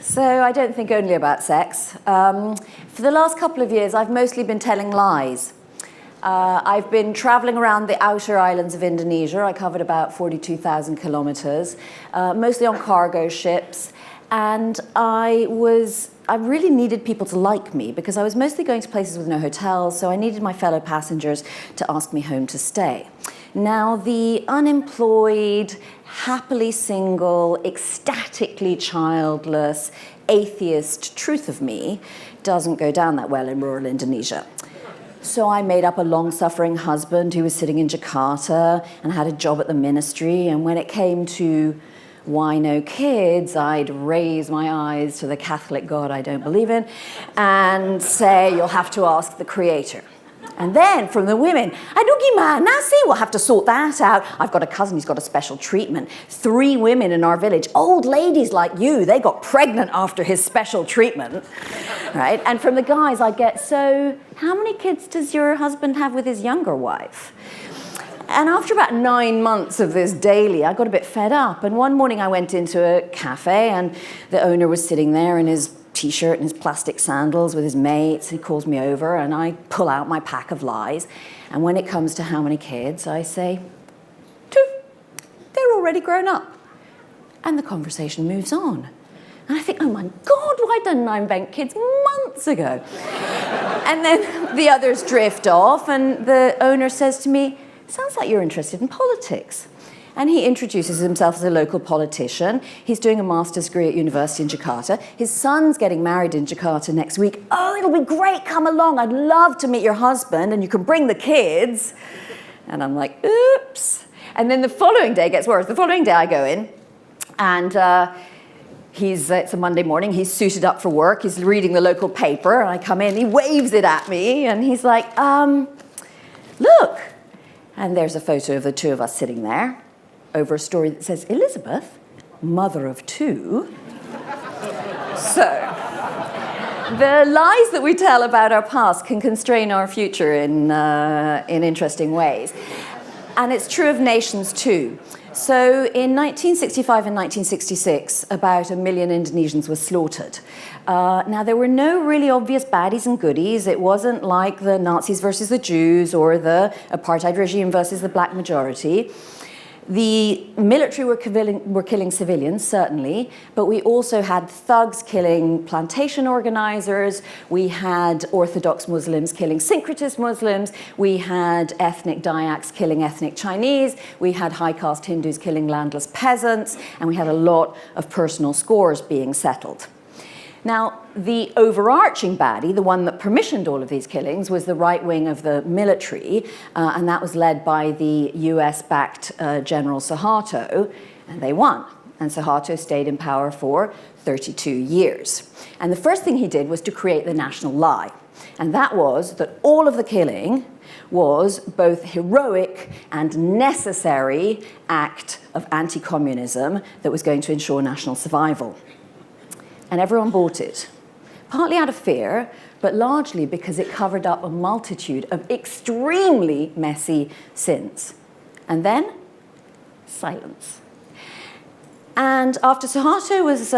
So I don't think only about sex. For the last couple of years, I've mostly been telling lies. I've been traveling around the outer islands of Indonesia. I covered about 42,000 kilometers, mostly on cargo ships. And I really needed people to like me because I was mostly going to places with no hotels, so I needed my fellow passengers to ask me home to stay. Now, the unemployed, happily single, ecstatically childless, atheist truth of me doesn't go down that well in rural Indonesia. So I made up a long-suffering husband who was sitting in Jakarta and had a job at the ministry, and when it came to why no kids, I'd raise my eyes to the Catholic God I don't believe in and say, you'll have to ask the Creator. And then from the women, aduh gimana sih, we'll have to sort that out. I've got a cousin who's got a special treatment. 3 women in our village, old ladies like you, they got pregnant after his special treatment, right? And from the guys I get, so how many kids does your husband have with his younger wife? And after about 9 months of this daily, I got a bit fed up. And one morning I went into a cafe and the owner was sitting there in his t-shirt and his plastic sandals with his mates. He calls me over and I pull out my pack of lies. And when it comes to how many kids, I say, 2. They're already grown up. And the conversation moves on. And I think, oh my God, why didn't I invent kids months ago? And then the others drift off and the owner says to me, sounds like you're interested in politics. And he introduces himself as a local politician. He's doing a master's degree at university in Jakarta. His son's getting married in Jakarta next week. Oh, it'll be great, come along. I'd love to meet your husband and you can bring the kids. And I'm like, oops. And then the following day gets worse. The following day I go in and it's a Monday morning. He's suited up for work. He's reading the local paper. And I come in, he waves it at me and he's like, look. And there's a photo of the 2 of us sitting there over a story that says, Elizabeth, mother of 2. So, the lies that we tell about our past can constrain our future in interesting ways. And it's true of nations too. So in 1965 and 1966, about 1 million Indonesians were slaughtered. Now, there were no really obvious baddies and goodies. It wasn't like the Nazis versus the Jews or the apartheid regime versus the black majority. The military were killing civilians, certainly, but we also had thugs killing plantation organizers, we had Orthodox Muslims killing syncretist Muslims, we had ethnic Dayaks killing ethnic Chinese, we had high-caste Hindus killing landless peasants, and we had a lot of personal scores being settled. Now, the overarching baddie, the one that permissioned all of these killings, was the right wing of the military, and that was led by the US-backed General Suharto, and they won. And Suharto stayed in power for 32 years. And the first thing he did was to create the national lie, and that was that all of the killing was both heroic and necessary act of anti-communism that was going to ensure national survival. And everyone bought it, partly out of fear, but largely because it covered up a multitude of extremely messy sins. And then, silence. And after Suharto was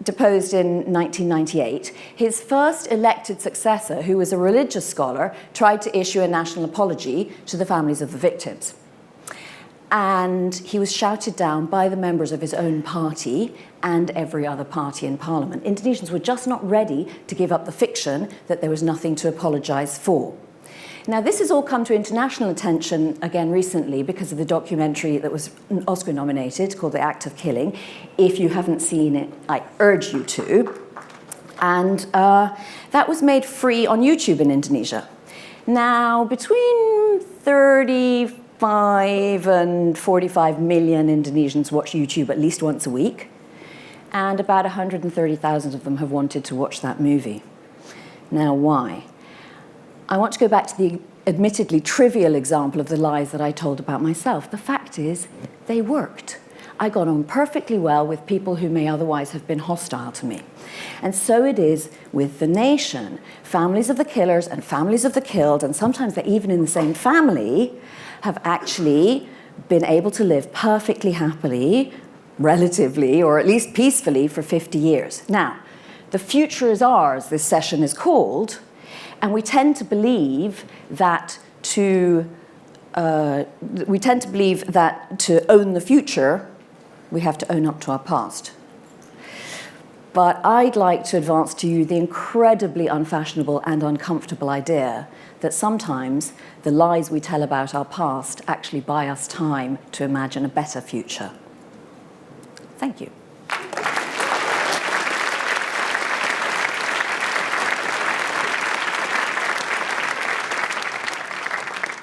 deposed in 1998, his first elected successor, who was a religious scholar, tried to issue a national apology to the families of the victims. And he was shouted down by the members of his own party and every other party in parliament. Indonesians were just not ready to give up the fiction that there was nothing to apologize for. Now, this has all come to international attention again recently because of the documentary that was Oscar nominated called The Act of Killing. If you haven't seen it, I urge you to. And that was made free on YouTube in Indonesia. Now, between 35 and 45 million Indonesians watch YouTube at least once a week, and about 130,000 of them have wanted to watch that movie. Now, why? I want to go back to the admittedly trivial example of the lies that I told about myself. The fact is, they worked. I got on perfectly well with people who may otherwise have been hostile to me. And so it is with the nation. Families of the killers and families of the killed, and sometimes they're even in the same family, have actually been able to live perfectly happily relatively, or at least peacefully, for 50 years. Now, the future is ours, this session is called, and we tend to believe that to own the future, we have to own up to our past. But I'd like to advance to you the incredibly unfashionable and uncomfortable idea that sometimes the lies we tell about our past actually buy us time to imagine a better future. Thank you.